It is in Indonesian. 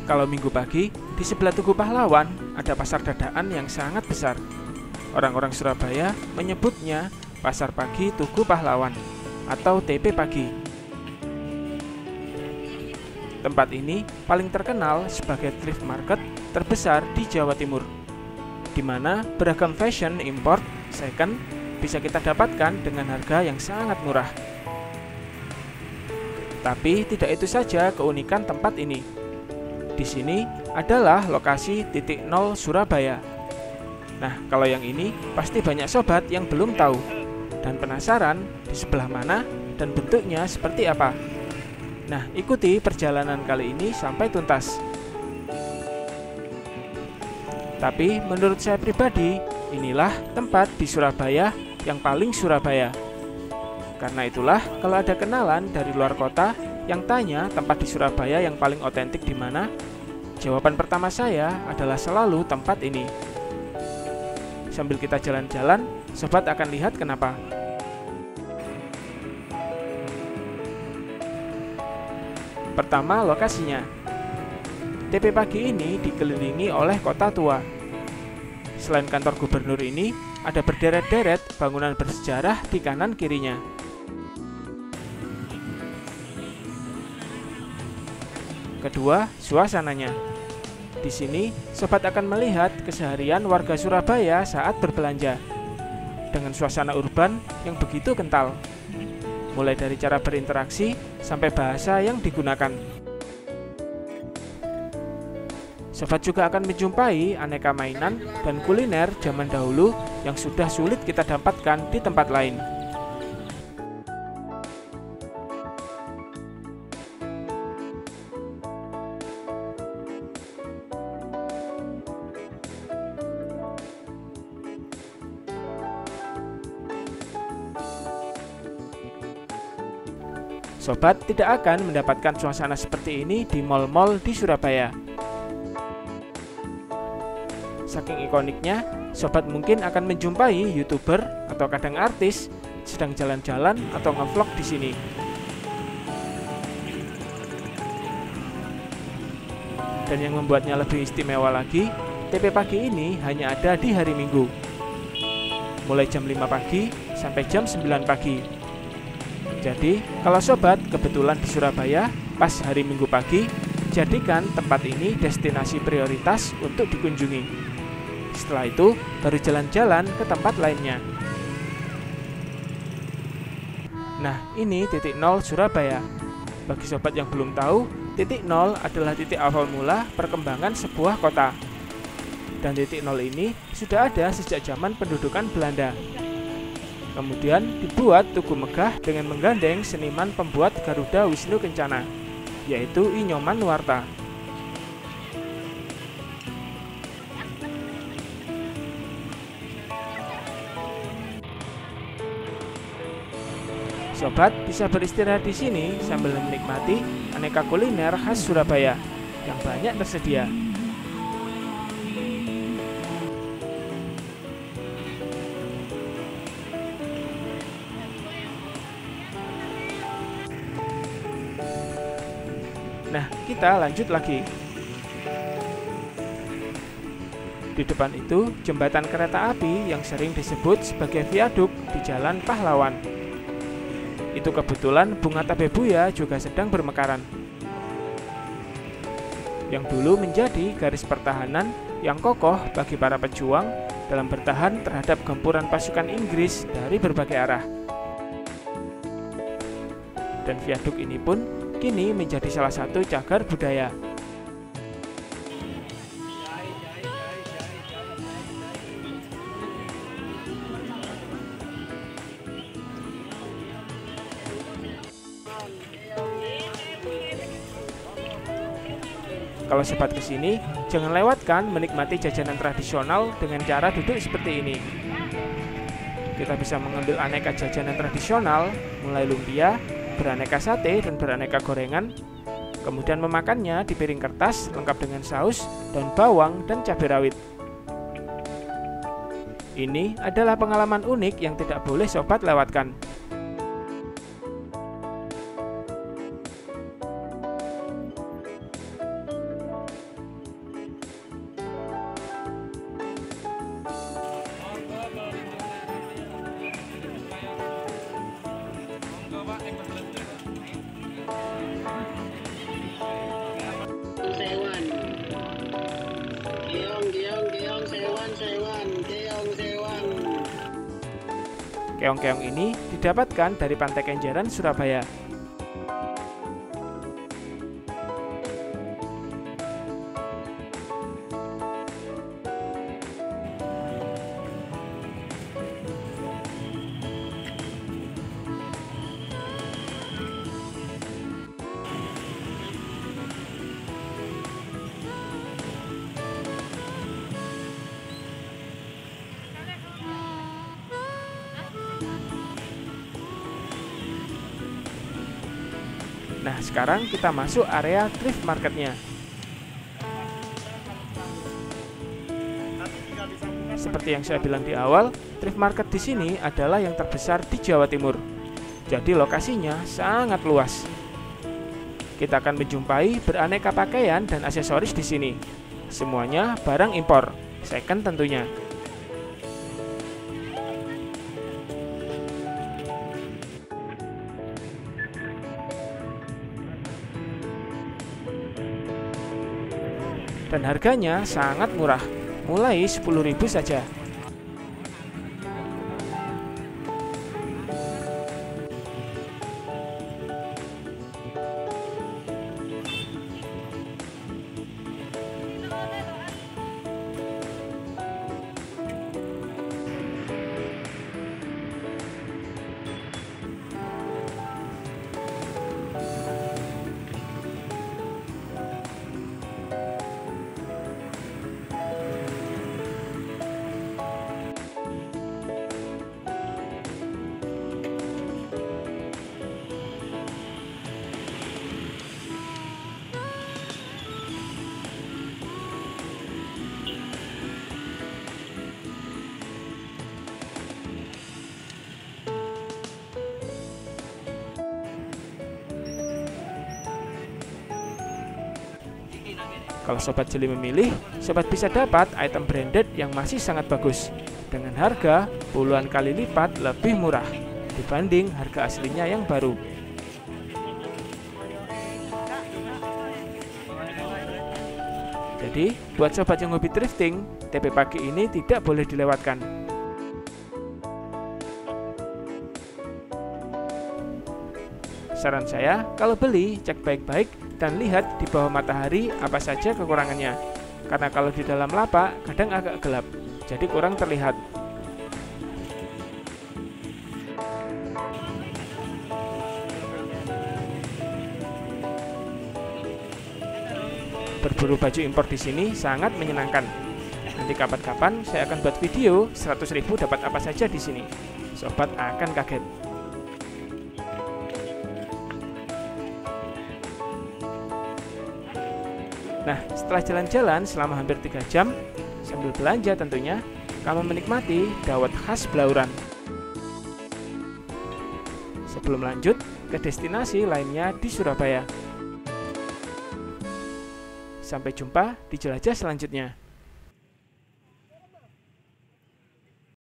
Kalau Minggu pagi, di sebelah Tugu Pahlawan ada pasar dadakan yang sangat besar. Orang-orang Surabaya menyebutnya Pasar Pagi Tugu Pahlawan atau TP Pagi. Tempat ini paling terkenal sebagai thrift market terbesar di Jawa Timur, di mana beragam fashion import second bisa kita dapatkan dengan harga yang sangat murah. Tapi tidak itu saja keunikan tempat ini. Di sini adalah lokasi titik nol Surabaya. Nah, kalau yang ini pasti banyak sobat yang belum tahu dan penasaran di sebelah mana dan bentuknya seperti apa. Nah, ikuti perjalanan kali ini sampai tuntas. Tapi menurut saya pribadi, inilah tempat di Surabaya yang paling Surabaya. Karena itulah kalau ada kenalan dari luar kota yang tanya tempat di Surabaya yang paling otentik di mana, jawaban pertama saya adalah selalu tempat ini. Sambil kita jalan-jalan, sobat akan lihat kenapa. Pertama, lokasinya. TP Pagi ini dikelilingi oleh kota tua. Selain kantor gubernur ini, ada berderet-deret bangunan bersejarah di kanan kirinya. Kedua, suasananya. Di sini, sobat akan melihat keseharian warga Surabaya saat berbelanja dengan suasana urban yang begitu kental, mulai dari cara berinteraksi sampai bahasa yang digunakan. Sobat juga akan menjumpai aneka mainan dan kuliner zaman dahulu yang sudah sulit kita dapatkan di tempat lain. Sobat tidak akan mendapatkan suasana seperti ini di mal-mal di Surabaya. Saking ikoniknya, sobat mungkin akan menjumpai YouTuber atau kadang artis sedang jalan-jalan atau ngevlog di sini. Dan yang membuatnya lebih istimewa lagi, TP Pagi ini hanya ada di hari Minggu, mulai jam 5 pagi sampai jam 9 pagi. Jadi, kalau sobat kebetulan di Surabaya pas hari Minggu pagi, jadikan tempat ini destinasi prioritas untuk dikunjungi. Setelah itu, baru jalan-jalan ke tempat lainnya. Nah, ini titik nol Surabaya. Bagi sobat yang belum tahu, titik nol adalah titik awal mula perkembangan sebuah kota. Dan titik nol ini sudah ada sejak zaman pendudukan Belanda. Kemudian dibuat Tugu Megah dengan menggandeng seniman pembuat Garuda Wisnu Kencana, yaitu I Nyoman Nuarta. Sobat bisa beristirahat di sini sambil menikmati aneka kuliner khas Surabaya yang banyak tersedia. Nah, kita lanjut lagi. Di depan itu, jembatan kereta api yang sering disebut sebagai viaduk di Jalan Pahlawan. Itu kebetulan bunga tabebuya juga sedang bermekaran, yang dulu menjadi garis pertahanan yang kokoh bagi para pejuang dalam bertahan terhadap gempuran pasukan Inggris dari berbagai arah. Dan viaduk ini pun kini menjadi salah satu cagar budaya. Kalau sobat kesini, jangan lewatkan menikmati jajanan tradisional dengan cara duduk seperti ini. Kita bisa mengambil aneka jajanan tradisional, mulai lumpia, beraneka sate dan beraneka gorengan, kemudian memakannya di piring kertas lengkap dengan saus, daun bawang, dan cabai rawit. Ini adalah pengalaman unik yang tidak boleh sobat lewatkan. Keong-keong ini didapatkan dari Pantai Kenjeran, Surabaya. Nah, sekarang kita masuk area thrift marketnya. Seperti yang saya bilang di awal, thrift market di sini adalah yang terbesar di Jawa Timur. Jadi lokasinya sangat luas. Kita akan menjumpai beraneka pakaian dan aksesoris di sini. Semuanya barang impor, second tentunya. Dan harganya sangat murah, mulai 10.000 saja. Kalau sobat jeli memilih, sobat bisa dapat item branded yang masih sangat bagus dengan harga puluhan kali lipat lebih murah dibanding harga aslinya yang baru. Jadi, buat sobat yang hobi thrifting, TP pagi ini tidak boleh dilewatkan. Saran saya, kalau beli, cek baik-baik dan lihat di bawah matahari apa saja kekurangannya. Karena kalau di dalam lapak, kadang agak gelap, jadi kurang terlihat. Berburu baju impor di sini sangat menyenangkan. Nanti kapan-kapan saya akan buat video 100.000 dapat apa saja di sini. Sobat akan kaget. Nah, setelah jalan-jalan selama hampir 3 jam, sambil belanja tentunya, kamu menikmati dawet khas Blauran. Sebelum lanjut ke destinasi lainnya di Surabaya. Sampai jumpa di jelajah selanjutnya.